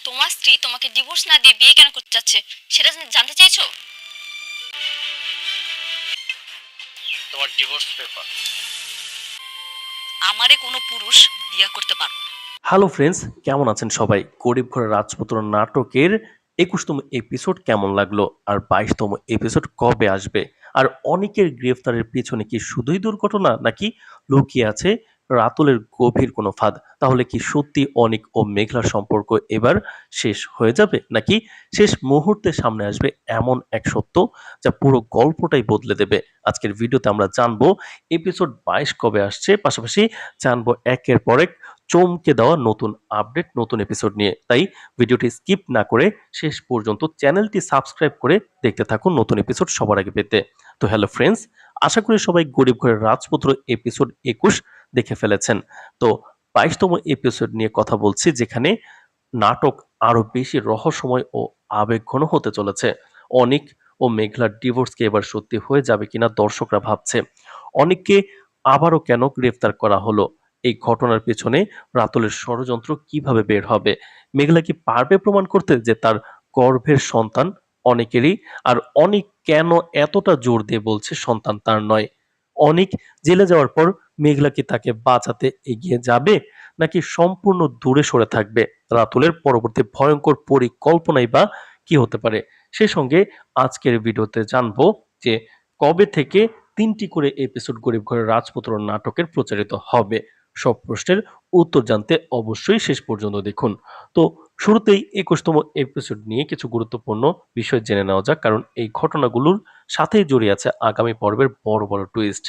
তোমার স্ত্রী তোমাকে ডিভোর্স না দিয়ে বিয়ে কেন করতে চাচ্ছে সেটা জানতে চাইছো? তোমার ডিভোর্স পেপার। আমারে কোনো পুরুষ বিয়ে করতে পারবে না। হ্যালো ফ্রেন্ডস, কেমন আছেন সবাই? গরিব ঘরের রাজপুত্র নাটকের ২১তম এপিসোড কেমন লাগলো? আর ২২তম এপিসোড কবে আসবে? আর অনিকের গ্রেফতারের পেছনে কি শুধুই দুর্ঘটনা, নাকি লুকিয়ে আছে রাতুলের গভীর কোনো ফাঁদ? তাহলে কি সত্যি অনিক ও মেঘলার সম্পর্ক এবার শেষ হয়ে যাবে, নাকি শেষ মুহূর্তে সামনে আসবে এমন এক সত্য যা পুরো গল্পটাই বদলে দেবে? আজকের ভিডিওতে আমরা জানবো এপিসোড ২২ কবে আসছে, পাশাপাশি জানবো একের পর এক চমকে দেওয়া নতুন আপডেট, নতুন এপিসোড নিয়ে। তাই ভিডিওটি স্কিপ না করে শেষ পর্যন্ত চ্যানেলটি সাবস্ক্রাইব করে দেখতে থাকুন নতুন এপিসোড সবার আগে পেতে। তো হ্যালো ফ্রেন্ডস, আশা করি সবাই গরিব ঘরের রাজপুত্র এপিসোড ২১ দেখে ফেলেছেন। তো ২২তম এপিসোড নিয়ে কথা বলছি, যেখানে নাটক আরো বেশি রহস্যময় ও আবেগঘন হতে চলেছে। অনিক ও মেঘলার ডিভোর্স কি এবার সত্যি হয়ে যাবে কিনা দর্শকরা ভাবছে। অনিককে আবারও কেন গ্রেফতার করা হলো? এই ঘটনার পেছনে রাতুলের ষড়যন্ত্র কিভাবে বের হবে? মেঘলা কি পারবে প্রমাণ করতে যে তার গর্ভের সন্তান অনিকেরই? আর অনিক কেন এতটা জোর দিয়ে বলছে সন্তান তার নয়? অনিক জেলে যাওয়ার পর মেঘলা কি তাকে বাঁচাতে এগিয়ে যাবে, নাকি সম্পূর্ণ দূরে সরে থাকবে? রাতুলের পরবর্তী ভয়ঙ্কর পরিকল্পনাই বা কি হতে পারে? সেই সঙ্গে আজকের ভিডিওতে জানবো যে কবে থেকে ৩টি করে এপিসোড গরিব ঘরের রাজপুত্র নাটকের প্রচারিত হবে। সব প্রশ্নের উত্তর জানতে অবশ্যই শেষ পর্যন্ত দেখুন। তো শুরুতেই ২১তম এপিসোড নিয়ে কিছু গুরুত্বপূর্ণ বিষয় জেনে নেওয়া যাক, কারণ এই ঘটনাগুলোর সাথেই জড়িয়ে আছে আগামী পর্বের বড় বড় টুইস্ট।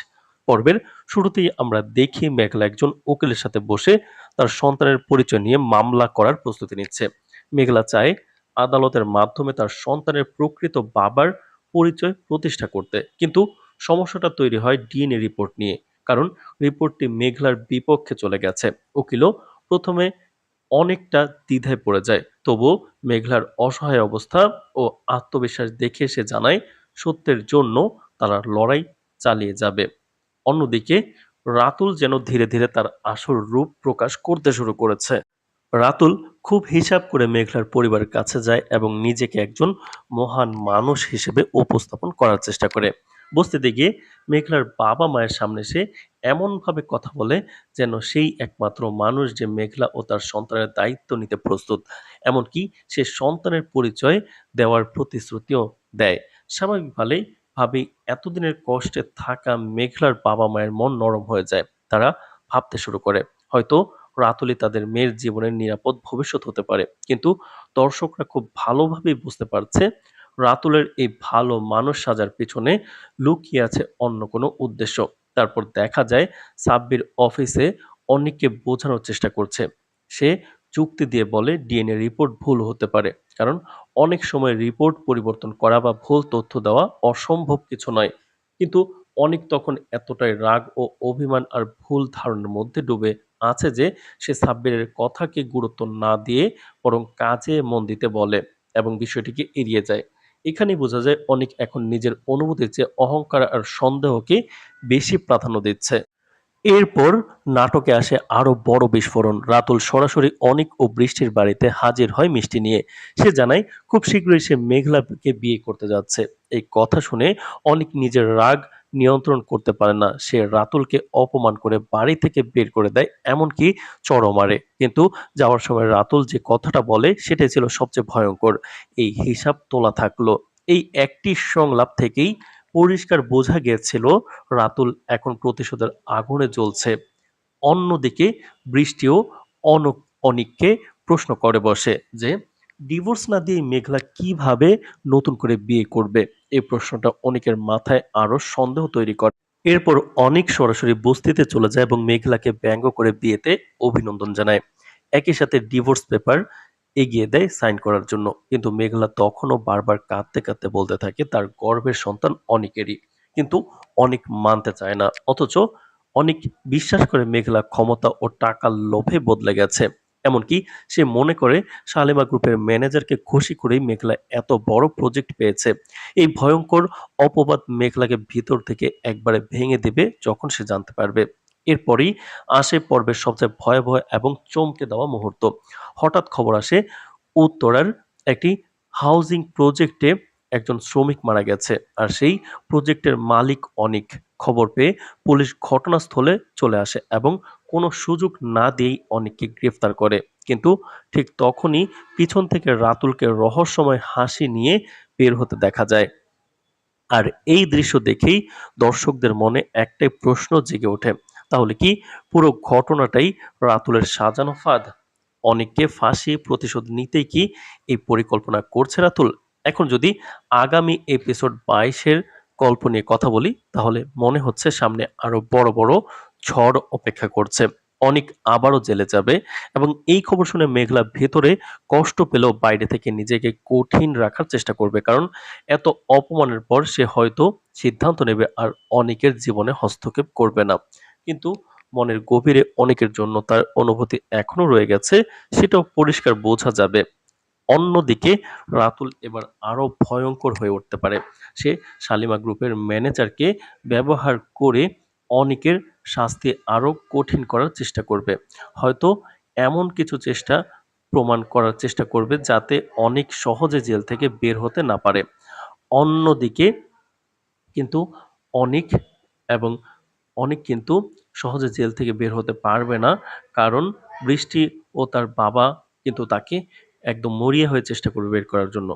পর্বের শুরুতেই আমরা দেখি মেঘলা একজন উকিলের সাথে বসে তার সন্তানের পরিচয় নিয়ে মামলা করার প্রস্তুতি নিচ্ছে। মেঘলা চায় আদালতের মাধ্যমে তার সন্তানের প্রকৃত বাবার পরিচয় প্রতিষ্ঠা করতে, কিন্তু সমস্যাটা তৈরি হয় ডিএনএ রিপোর্ট নিয়ে। কারণ রিপোর্টটি মেঘলার বিপক্ষে চলে গেছে। উকিলও প্রথমে অনেকটা দ্বিধায় পড়ে যায়, তবুও মেঘলার অসহায় অবস্থা ও আত্মবিশ্বাস দেখে সে জানায় সত্যের জন্য তারা লড়াই চালিয়ে যাবে। অন্যদিকে রাতুল যেন ধীরে ধীরে তার আসল রূপ প্রকাশ করতে শুরু করেছে। রাতুল খুব হিসাব করে মেঘলার পরিবারের কাছে যায় এবং নিজেকে একজন মহান মানুষ হিসেবে উপস্থাপন করার চেষ্টা করে। বস্তিতে গিয়ে মেঘলার বাবা মায়ের সামনে সে এমনভাবে কথা বলে যেন সেই একমাত্র মানুষ যে মেঘলা ও তার সন্তানের দায়িত্ব নিতে প্রস্তুত। এমনকি সে সন্তানের পরিচয় দেওয়ার প্রতিশ্রুতিও দেয়। স্বাভাবিকভাবেই ভাবি এতদিনের কষ্টে থাকা মেঘলার বাবা মায়ের মন নরম হয়ে যায়। তারা ভাবতে শুরু করে হয়তো রাতুলই তাদের মেয়ের জীবনের নিরাপদ ভবিষ্যৎ হতে পারে। কিন্তু দর্শকরা খুব ভালোভাবেই বুঝতে পারছে রাতুলের এই ভালো মানুষ সাজার পিছনে লুকিয়ে আছে অন্য কোনো উদ্দেশ্য। তারপর দেখা যায় সাব্বির অফিসে অনিককে বোঝানোর চেষ্টা করছে। সে যুক্তি দিয়ে বলে ডিএনএ রিপোর্ট ভুল হতে পারে, কারণ অনেক সময় রিপোর্ট পরিবর্তন করা বা ভুল তথ্য দেওয়া অসম্ভব কিছু নয়। কিন্তু অনিক তখন এতটাই রাগ ও অভিমান আর ভুল ধারণার মধ্যে ডুবে আছে যে সে সাব্বিরের কথাকে গুরুত্ব না দিয়ে বরং কাজে মন দিতে বলে এবং বিষয়টিকে এড়িয়ে যায়। এখানেই বোঝা যায় অনিক এখন নিজের অনুভূতির চেয়ে অহংকার আর সন্দেহকে বেশি প্রাধান্য দিচ্ছে। এরপর নাটকে আসে আরো বড় বিস্ফোরণ। রাতুল সরাসরি অনিক ও বৃষ্টির বাড়িতে হাজির হয় মিষ্টি নিয়ে। সে জানায় খুব শীঘ্রই সে মেঘলাকে বিয়ে করতে যাচ্ছে। এই কথা শুনে অনিক নিজের রাগ নিয়ন্ত্রণ করতে পারে না। সে রাতুলকে অপমান করে বাড়ি থেকে বের করে দেয়, এমনকি চড়ও মারে। কিন্তু যাওয়ার সময় রাতুল যে কথাটা বলে সেটাই ছিল সবচেয়ে ভয়ঙ্কর। এই হিসাব তোলা থাকলো। এই একটি সংলাপ থেকেই পরিষ্কার বোঝা গিয়েছিল রাতুল এখন প্রতিশোধের আগুনে জ্বলছে। অন্যদিকে বৃষ্টিও অনিককে প্রশ্ন করে বসে যে ডিভোর্স না দিয়ে মেঘলা কিভাবে নতুন করে বিয়ে করবে। এই প্রশ্নটা অনিকের মাথায় আরো সন্দেহ তৈরি করে। এরপর অনিক সরাসরি বস্তিতে চলে যায় এবং মেঘলাকে ব্যঙ্গ করে বিয়েতে অভিনন্দন জানায়। একই সাথে ডিভোর্স পেপার এগিয়ে দেয় সাইন করার জন্য। কিন্তু মেঘলা তখনও বারবার কাঁদতে কাঁদতে বলতে থাকে তার গর্ভের সন্তান অনিকেরই। কিন্তু অনিক মানতে চায় না। অথচ অনিক বিশ্বাস করে মেঘলা ক্ষমতা ও টাকার লোভে বদলে গেছে। এমনকি সে মনে করে শালিমা গ্রুপের ম্যানেজারকে খুশি করেই মেঘলা এত বড় প্রজেক্ট পেয়েছে। এই ভয়ঙ্কর অপবাদ মেঘলাকে ভিতর থেকে একবারে ভেঙে দেবে যখন সে জানতে পারবে। এরপরই আসে পর্বের সবচেয়ে ভয়াবহ এবং চমকে দেওয়া মুহূর্ত। হঠাৎ খবর আসে উত্তরার একটি হাউজিং প্রজেক্টে একজন শ্রমিক মারা গেছে, আর সেই প্রজেক্টের মালিক অনিক খবর পেয়ে পুলিশ ঘটনাস্থলে চলে আসে এবং কোনো সুযোগ না দিয়েই অনিককে গ্রেফতার করে। কিন্তু ঠিক তখনই পিছন থেকে রাতুলকে রহস্যময় হাসি নিয়ে বের হতে দেখা যায়। আর এই দৃশ্য দেখেই দর্শকদের মনে একটাই প্রশ্ন জেগে ওঠে, তাহলে কি পুরো ঘটনাটাই রাতুলের সাজানো ফাঁদ? অনেককে ফাঁসিয়ে প্রতিশোধ নিতেই কি এই পরিকল্পনা করছে রাতুল? এখন যদি আগামী এপিসোড 22-এর গল্প নিয়ে কথা বলি, তাহলে মনে হচ্ছে সামনে আরো বড় বড় ঝড় অপেক্ষা করছে। অনেক আবারও জেলে যাবে এবং এই খবর শুনে মেঘলা ভেতরে কষ্ট পেলেও বাইরে থেকে নিজেকে কঠিন রাখার চেষ্টা করবে, কারণ এত অপমানের পর সে হয়তো সিদ্ধান্ত নেবে আর অনেকের জীবনে হস্তক্ষেপ করবে না। কিন্তু মনের গভীরে অনেকের জন্য তার অনুভূতি এখনো রয়ে গেছে, সেটাও পরিষ্কার বোঝা যাবে। অন্যদিকে রাতুল এবার আরো ভয়ঙ্কর হয়ে উঠতে পারে। সে শালিমা গ্রুপের ম্যানেজারকে ব্যবহার করে অনেকের শাস্তি আরো কঠিন করার চেষ্টা করবে। হয়তো এমন কিছু চেষ্টা প্রমাণ করার চেষ্টা করবে যাতে অনেক সহজে জেল থেকে বের হতে না পারে। অন্যদিকে কিন্তু অনিক এবং অনিক কিন্তু সহজে জেল থেকে বের হতে পারবে না, কারণ বৃষ্টি ও তার বাবা কিন্তু তাকে একদম মরিয়া হয়ে চেষ্টা করবে বের করার জন্য।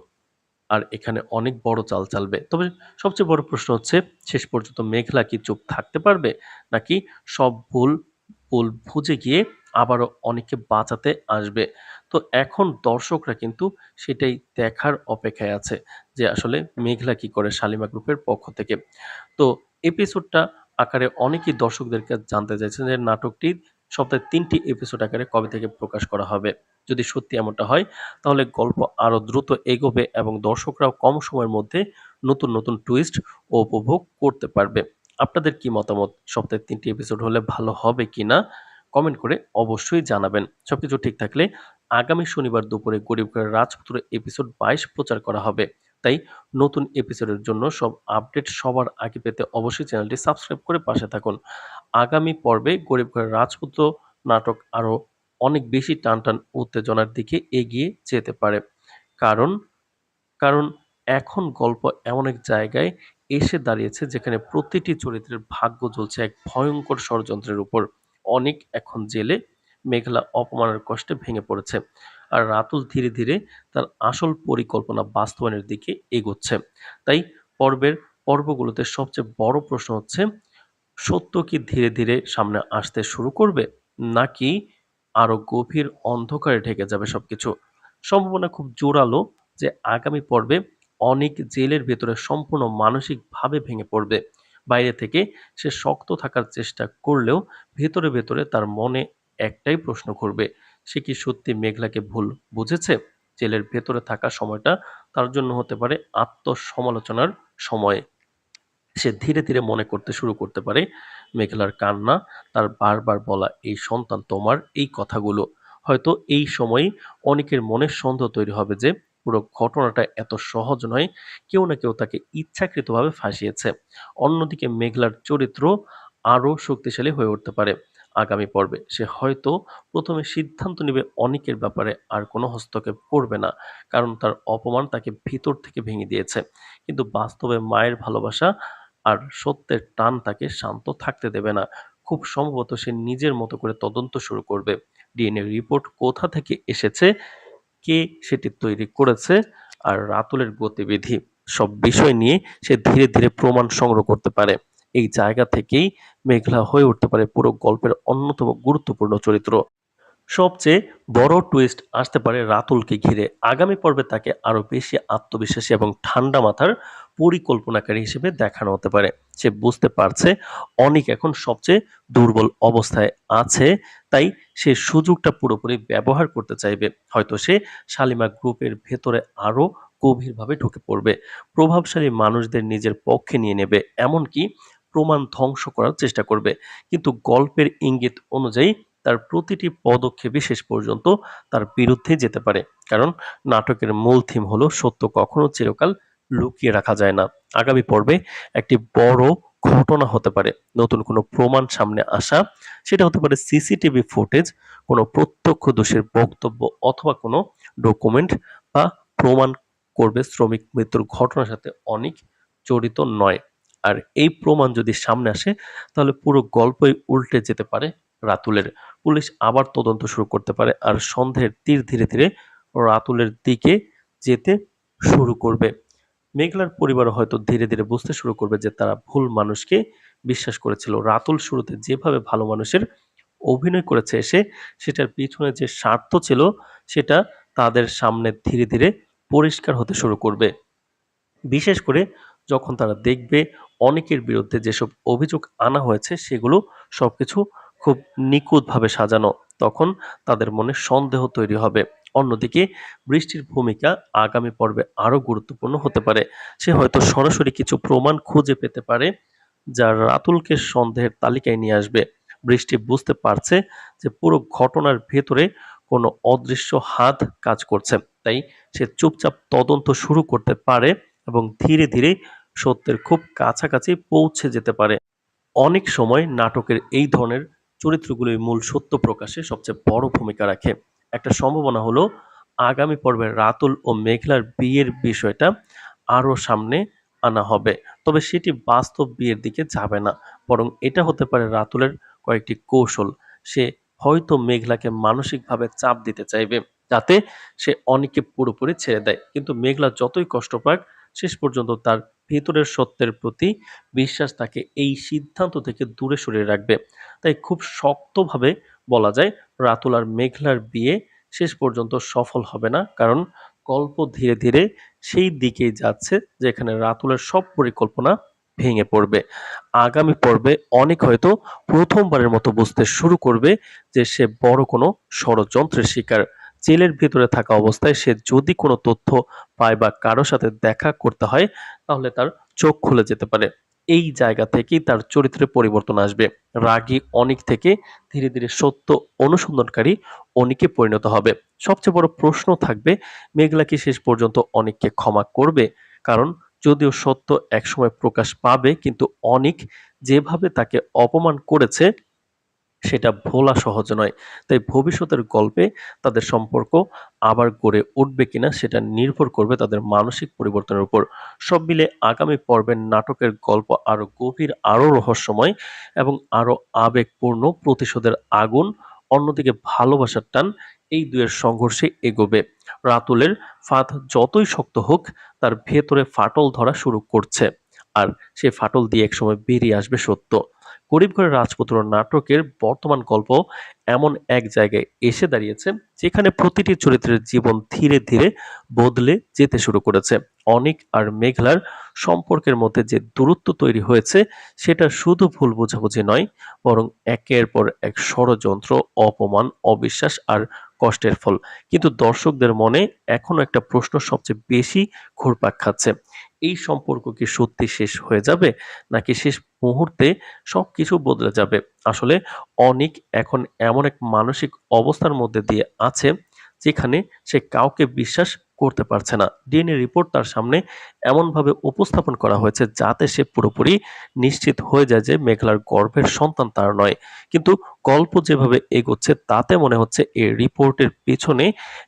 আর এখানে অনেক বড় চাল চালবে। তবে সবচেয়ে বড় প্রশ্ন হচ্ছে, শেষ পর্যন্ত মেঘলা কি চুপ থাকতে পারবে, নাকি সব ভুল ভুল বুঝে গিয়ে আবারও অনেককে বাঁচাতে আসবে? তো এখন দর্শকরা কিন্তু সেটাই দেখার অপেক্ষায় আছে যে আসলে মেঘলা কি করে শালিমা গ্রুপের পক্ষ থেকে। তো এপিসোডটা আকারে অনেকেই দর্শকদেরকে জানতে চাইছেন যে নাটকটি সপ্তাহে 3টি এপিসোড আকারে কবে থেকে প্রকাশ করা হবে। যদি সত্যি এমনটা হয়, তাহলে গল্প আরো দ্রুত এগোবে এবং দর্শকরাও কম সময়ের মধ্যে নতুন নতুন টুইস্ট উপভোগ করতে পারবে। আপনাদের কি মতামত? সপ্তাহে 3টি এপিসোড হলে ভালো হবে কিনা কমেন্ট করে অবশ্যই জানাবেন। সবকিছু ঠিক থাকলে আগামী শনিবার দুপুরে গরিব ঘরের রাজপুত্র এপিসোড 22 প্রচার করা হবে। তাই নতুন এপিসোডের জন্য সব আপডেট সবার আগে পেতে অবশ্যই চ্যানেলটি সাবস্ক্রাইব করে পাশে থাকুন। আগামী পর্বে গরিব ঘরের রাজপুত্র নাটক আরো অনেক বেশি টানটান উত্তেজনার দিকে এগিয়ে যেতে পারে। কারণ কারণ এখন গল্প এমন এক জায়গায় এসে দাঁড়িয়েছে যেখানে প্রতিটি চরিত্রের ভাগ্য জ্বলছে এক ভয়ঙ্কর ষড়যন্ত্রের উপর। অনেক এখন জেলে, মেঘলা অপমানের কষ্টে ভেঙে পড়েছে, আর রাতুল ধীরে ধীরে তার আসল পরিকল্পনা বাস্তবায়নের দিকে এগোচ্ছে। তাই পর্বগুলোতে সবচেয়ে বড় প্রশ্ন হচ্ছে, সত্য কি ধীরে ধীরে সামনে আসতে শুরু করবে, নাকি আরো গভীর অন্ধকারে ঢেকে যাবে সবকিছু? সম্ভাবনা খুব জোরালো যে আগামী পর্বে অনেক জেলের ভেতরে সম্পূর্ণ মানসিকভাবে ভেঙে পড়বে। বাইরে থেকে সে শক্ত থাকার চেষ্টা করলেও ভেতরে ভেতরে তার মনে একটাই প্রশ্ন ঘুরবে, সে কি সত্যি মেঘলাকে ভুল বুঝেছে? জেলের ভেতরে থাকা সময়টা তার জন্য হতে পারে আত্মসমালোচনার সময়। সে ধীরে ধীরে মনে করতে শুরু করতে পারে মেঘলার কান্না, তার বারবার বলা এই সন্তান তোমার, এই কথাগুলো হয়তো এই সময়ই অনেকের মনে সন্দেহ তৈরি হবে যে পুরো ঘটনাটা এত সহজ নয়, কেউ না কেউ তাকে ইচ্ছাকৃতভাবে ফাঁসিয়েছে। অন্যদিকে মেঘলার চরিত্র আরো শক্তিশালী হয়ে উঠতে পারে আগামী পর্বে। সে হয়তো প্রথমে সিদ্ধান্ত নেবে অনেকের ব্যাপারে আর কোনো হস্তক্ষেপ করবে না, কারণ তার অপমান তাকে ভিতর থেকে ভেঙে দিয়েছে। কিন্তু বাস্তবে মায়ের ভালোবাসা আর সত্যের টান তাকে শান্ত থাকতে দেবে না। খুব সম্ভবত সে নিজের মতো করে তদন্ত শুরু করবে। ডিএনএ রিপোর্ট কোথা থেকে এসেছে, কে সেটি তৈরি করেছে, আর রাতুলের গতিবিধি, সব বিষয় নিয়ে সে ধীরে ধীরে প্রমাণ সংগ্রহ করতে পারে। এই জায়গা থেকেই মেঘলা হয়ে উঠতে পারে পুরো গল্পের অন্যতম গুরুত্বপূর্ণ চরিত্র। সবচেয়ে বড় টুইস্ট আসতে পারে রাতুলকে ঘিরে। আগামী পর্বে তাকে আরো বেশি আত্মবিশ্বাসী এবং ঠান্ডা মাথার পরিকল্পনাকারী হিসেবে দেখানো হতে পারে। সে বুঝতে পারছে অনিক এখন সবচেয়ে দুর্বল অবস্থায় আছে, তাই সে সুযোগটা পুরোপুরি ব্যবহার করতে চাইবে। হয়তো সে শালিমা গ্রুপের ভেতরে আরো গভীরভাবে ঢুকে পড়বে, প্রভাবশালী মানুষদের নিজের পক্ষে নিয়ে নেবে, এমনকি প্রমাণ ধ্বংস করার চেষ্টা করবে। কিন্তু গল্পের ইঙ্গিত অনুযায়ী তার প্রতিটি পদক্ষেপই শেষ পর্যন্ত তার বিরুদ্ধে যেতে পারে, কারণ নাটকের মূল থিম হলো সত্য কখনো চিরকাল লুকিয়ে রাখা যায় না। আগামী পর্বে একটি বড় ঘটনা হতে পারে, নতুন কোনো প্রমাণ সামনে আসা, সেটা হতে পারে সিসিটিভি ফুটেজ, কোনো প্রত্যক্ষদর্শীর বক্তব্য, অথবা কোনো ডকুমেন্ট বা প্রমাণ করবে শ্রমিক মৃত্যুর ঘটনার সাথে অনেক জড়িত নয়। আর এই প্রমাণ যদি সামনে আসে তাহলে পুরো গল্পই উল্টে যেতে পারে রাতুলের। পুলিশ আবার তদন্ত শুরু করতে পারে আর সন্দেহের তীর ধীরে ধীরে রাতুলের দিকে যেতে শুরু করবে। মেঘলার পরিবার হয়তো ধীরে ধীরে বুঝতে শুরু করবে যে তারা ভুল মানুষকে বিশ্বাস করেছিল। রাতুল শুরুতে যেভাবে ভালো মানুষের অভিনয় করেছে সেটার পিছনে যে স্বার্থ ছিল সেটা তাদের সামনে ধীরে ধীরে পরিষ্কার হতে শুরু করবে। বিশেষ করে যখন তারা দেখবে অনেকের বিরুদ্ধে যেসব অভিযোগ আনা হয়েছে সেগুলো সবকিছু খুব নিখুঁতভাবে সাজানো, তখন তাদের মনে সন্দেহ তৈরি হবে। অন্যদিকে বৃষ্টির ভূমিকা আগামী পর্বে আরো গুরুত্বপূর্ণ হতে পারে। সে হয়তো সরাসরি কিছু প্রমাণ খুঁজে পেতে পারে যা রাতুলকে সন্দেহের তালিকায় নিয়ে আসবে। বৃষ্টি বুঝতে পারছে যে পুরো ঘটনার ভেতরে কোনো অদৃশ্য হাত কাজ করছে, তাই সে চুপচাপ তদন্ত শুরু করতে পারে এবং ধীরে ধীরে সত্যের খুব কাছাকাছি পৌঁছে যেতে পারে। অনেক সময় নাটকের এই ধরনের চরিত্রগুলোই মূল সত্য প্রকাশে সবচেয়ে বড় ভূমিকা রাখে। একটা সম্ভাবনা হলো আগামী পর্বে রাতুল ও মেঘলার বিয়ের বিষয়টা আরো সামনে আনা হবে, তবে সেটি বাস্তব বিয়ের দিকে যাবে না, বরং এটা হতে পারে রাতুলের কয়েকটি কৌশল। সে হয়তো মেঘলাকে মানসিকভাবে চাপ দিতে চাইবে যাতে সে অনেককে পুরোপুরি ছেড়ে দেয়, কিন্তু মেঘলা যতই কষ্ট পাক শেষ পর্যন্ত তার ভেতরের সত্যের প্রতি বিশ্বাস তাকে এই সিদ্ধান্ত থেকে দূরে সরিয়ে রাখবে। তাই খুব শক্তভাবে বলা যায় রাতুল আর মেঘলার বিয়ে শেষ পর্যন্ত সফল হবে না, কারণ গল্প ধীরে ধীরে সেই দিকেই যাচ্ছে যেখানে রাতুলের সব পরিকল্পনা ভেঙে পড়বে। আগামী পর্বে অনেক হয়তো প্রথমবারের মতো বুঝতে শুরু করবে যে সে বড় কোনো ষড়যন্ত্রের শিকার। জেলের ভিতরে থাকা অবস্থায় সে যদি কোনো তথ্য পায় বা কারো সাথে দেখা করতে হয় তাহলে তার চোখ খুলে যেতে পারে। এই জায়গা থেকেই তার চরিত্রে পরিবর্তন আসবে। রাগী অনিক থেকে ধীরে ধীরে সত্য অনুসন্ধানকারী অনিকে পরিণত হবে। সবচেয়ে বড় প্রশ্ন থাকবে মেঘলা কি শেষ পর্যন্ত অনিককে ক্ষমা করবে? কারণ যদিও সত্য একসময় প্রকাশ পাবে, কিন্তু অনিক যেভাবে তাকে অপমান করেছে সেটা ভোলা সহজ নয়। তাই ভবিষ্যতের গল্পে তাদের সম্পর্ক আবার গড়ে উঠবে কিনা সেটা নির্ভর করবে তাদের মানসিক পরিবর্তনের উপর। সব মিলে আগামী পর্বের নাটকের গল্প আরো গভীর, আরো রহস্যময় এবং আরো আবেগপূর্ণ। প্রতিশোধের আগুন, অন্যদিকে ভালোবাসার টান, এই দুয়ের সংঘর্ষে এগোবে। রাতুলের ফাঁদ যতই শক্ত হোক তার ভেতরে ফাটল ধরা শুরু করছে, আর সেই ফাটল দিয়ে একসময় বেরিয়ে আসবে সত্য। গরিব ঘরের রাজপুত্র নাটকের বর্তমান গল্প এমন এক জায়গায় এসে দাঁড়িয়েছে যেখানে প্রতিটি চরিত্রের জীবন ধীরে ধীরে বদলে যেতে শুরু করেছে। অনিক আর মেঘলার সম্পর্কের মধ্যে যে দূরত্ব তৈরি হয়েছে সেটা শুধু ভুল বোঝাবুঝি নয়, বরং একের পর এক ষড়যন্ত্র, অপমান, অবিশ্বাস আর কষ্টের ফল। কিন্তু দর্শকদের মনে এখনো একটা প্রশ্ন সবচেয়ে বেশি ঘুরপাক খাচ্ছে, এই সম্পর্ক কি সত্যি শেষ হয়ে যাবে নাকি শেষ মুহূর্তে সবকিছু বদলে যাবে? আসলে অনিক এখন এমন এক মানসিক অবস্থার মধ্যে দিয়ে আছে যেখানে সে কাউকে বিশ্বাস করতে পারছে না। ডিএনএ রিপোর্ট তার সামনে এমনভাবে উপস্থাপন করা হয়েছে যাতে সে পুরোপুরি নিশ্চিত হয়ে যায় যে মেঘলার গর্ভের সন্তান তার নয়। কিন্তু গল্প যেভাবে এগোচ্ছে তাতে মনে হচ্ছে এই রিপোর্টের পেছনে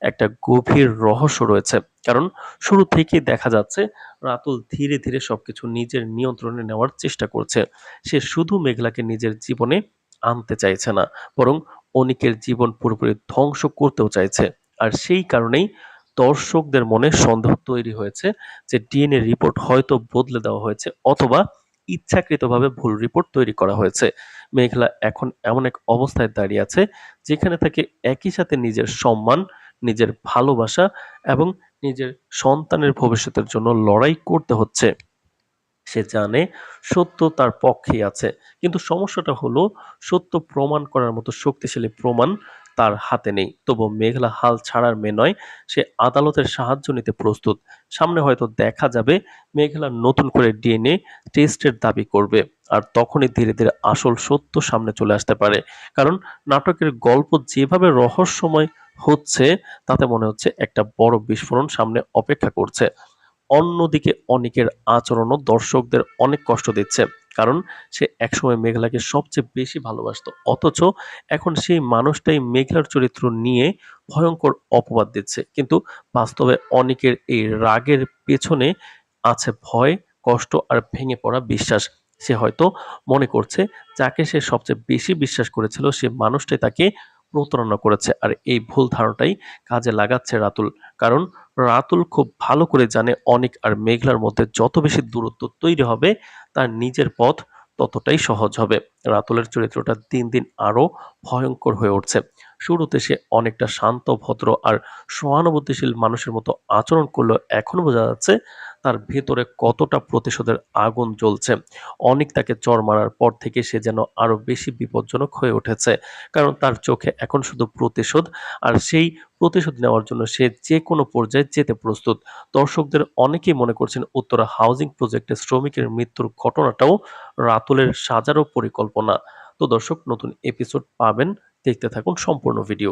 একটা গভীর রহস্য রয়েছে। কারণ শুরু থেকেই দেখা যাচ্ছে রাতুল ধীরে ধীরে সবকিছু নিজের নিয়ন্ত্রণে নেওয়ার চেষ্টা করছে। সে শুধু মেঘলাকে নিজের জীবনে আনতে চাইছে না, বরং অনিকের জীবন পুরোপুরি ধ্বংস করতেও চাইছে। আর সেই কারণেই দর্শকদের মনে সন্দেহ তৈরি হয়েছে যে ডিএনএ রিপোর্ট হয়তো বদলে দেওয়া হয়েছে অথবা ইচ্ছাকৃতভাবে ভুল রিপোর্ট তৈরি করা হয়েছে। মেঘলা এখন এমন এক অবস্থায় দাঁড়িয়ে আছে যেখানে তাকে একই সাথে নিজের সম্মান, নিজের ভালোবাসা এবং নিজের সন্তানের ভবিষ্যতের জন্য লড়াই করতে হচ্ছে। সে জানে সত্য তার পক্ষেই আছে, কিন্তু সমস্যাটা হলো সত্য প্রমাণ করার মতো শক্তিশালী প্রমাণ তার হাতে নেই। তবু মেঘলা হাল ছাড়ার মেয়ে নয়, সে আদালতের সাহায্য নিতে প্রস্তুত। সামনে হয়তো দেখা যাবে মেঘলা নতুন করে ডিএনএ টেস্টের দাবি করবে, আর তখনই ধীরে ধীরে আসল সত্য সামনে চলে আসতে পারে। কারণ নাটকের গল্প যেভাবে রহস্যময় হচ্ছে তাতে মনে হচ্ছে একটা বড় বিস্ফোরণ সামনে অপেক্ষা করছে। অন্যদিকে অনিকের আচরণও দর্শকদের অনেক কষ্ট দিচ্ছে। কারণ সে একসময় মেঘলাকে সবচেয়ে বেশি ভালোবাসতো, অথচ এখন সেই মানুষটাই মেঘলার চরিত্র নিয়ে ভয়ঙ্কর অপবাদ দিচ্ছে। কিন্তু বাস্তবে অনেকের এই রাগের পেছনে আছে ভয়, কষ্ট আর ভেঙে পড়া বিশ্বাস। সে হয়তো মনে করছে যাকে সে সবচেয়ে বেশি বিশ্বাস করেছিল সে মানুষটাই তাকে প্রতারণা করেছে, আর এই ভুল ধারণাটাই কাজে লাগাচ্ছে রাতুল। কারণ রাতুল খুব ভালো করে জানে অনিক আর মেঘলার মধ্যে যত বেশি দূরত্ব তৈরি হবে তার নিজের পথ ততটাই সহজ হবে। রাতুলের চরিত্রটা দিন দিন আরো ভয়ঙ্কর হয়ে উঠছে। শুরুতে সে অনেকটা শান্ত, ভদ্র আর সহানুভূতিশীল মানুষের মতো আচরণ করলেও এখন বোঝা যাচ্ছে তার ভেতরে কতটা প্রতিশোধের আগুন জ্বলছে। অনিক তাকে চড় মারার পর থেকে সে যেন আরো বেশি বিপজ্জনক হয়ে উঠেছে, কারণ তার চোখে এখন শুধু প্রতিশোধ, আর সেই প্রতিশোধ নেওয়ার জন্য সে যে কোনো পর্যায়ে যেতে প্রস্তুত। দর্শকদের অনেকেই মনে করছেন উত্তরা হাউজিং প্রজেক্টে শ্রমিকের মৃত্যুর ঘটনাটাও রাতুলের সাজারও পরিকল্পনা। তো দর্শক, নতুন এপিসোড পাবেন, দেখতে থাকুন সম্পূর্ণ ভিডিও।